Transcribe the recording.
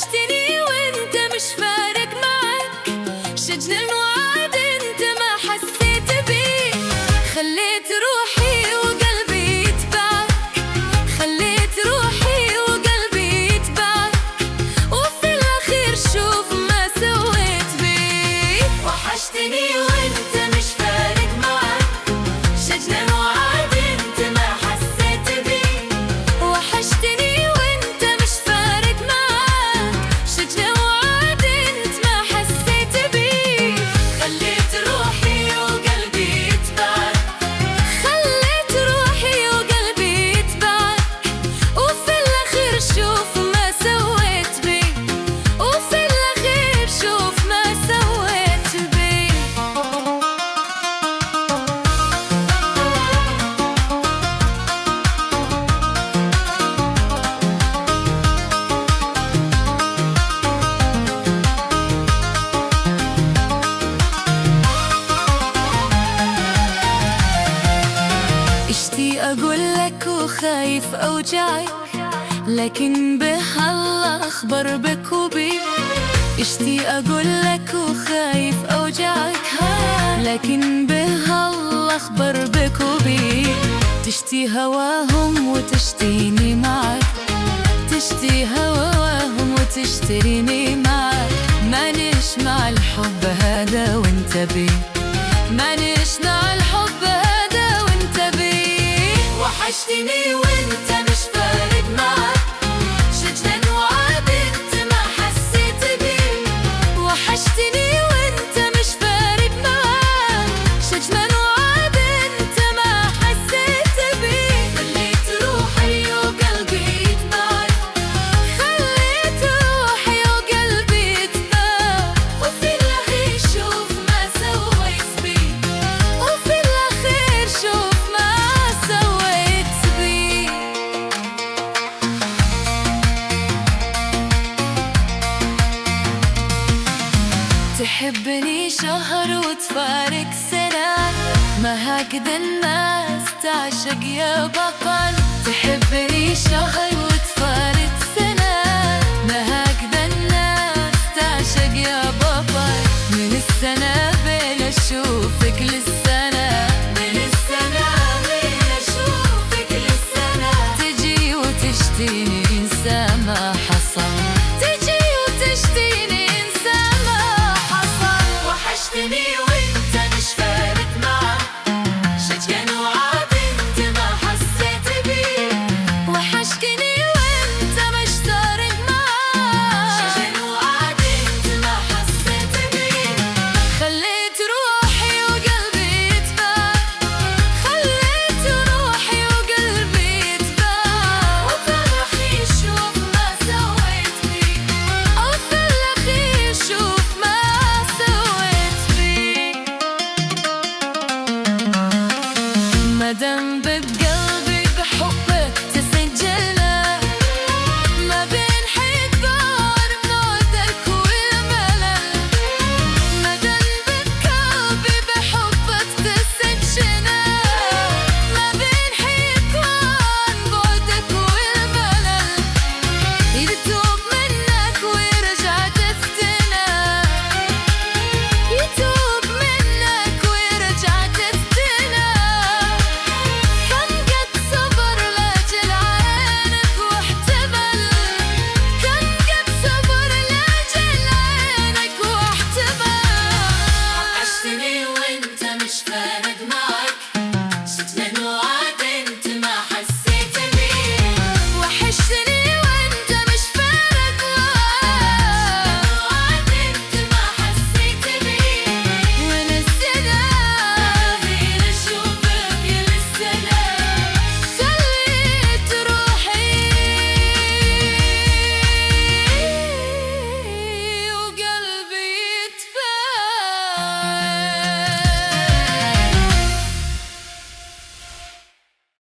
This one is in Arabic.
وحشتني وانت مش فارق معك، شجن الوعد انت ما حسيت بيه. خليت روحي وقلبي يتبعك، خليت روحي وقلبي يتبعك، وفي الأخير شوف ما سويت بيه. وحشتني وانت مش فارق معك، شجن الوعد انت ما حسيت بيه. وحشتني وانت مش فارق معك، شجن الوعد انت ما حسيت بيه. خليت روحي وقلبي يتبعك، خليت روحي وقلبي يتبعك، وفي الأخير شوف ما سويت بيه، وفي الأخير شوف ما سويت بيه. اشتي أقولك وخايف أوجعك، لكن بهالله أخبر بك وبيك. اشتي أقولك وخايف أوجعك، لكن بهالله أخبر بك وبيك. تشتي هواهم وتشتيني معك، تشتي هواهم وتشتريني معك. مانيش مع الحب هذا وانت بيه، مانيش مع الحب هذا وانت بيه. وحشتني وانت مش فارق معك، شجن وعد انت ما حسيت بيه. وحشتني وانت مش فارق معك، شجن وعد انت ما حسيت بيه. خليت روحي وقلبي يتبعك، خليت روحي وقلبي يتبعك، وفي الأخير شوف ما سويت بيه، وفي الأخير شوف ما سويت بيه. تحبني شهر وتفارق سنة، ما هكذا الناس تعشق يا بطل. تحبني شهر وتفارق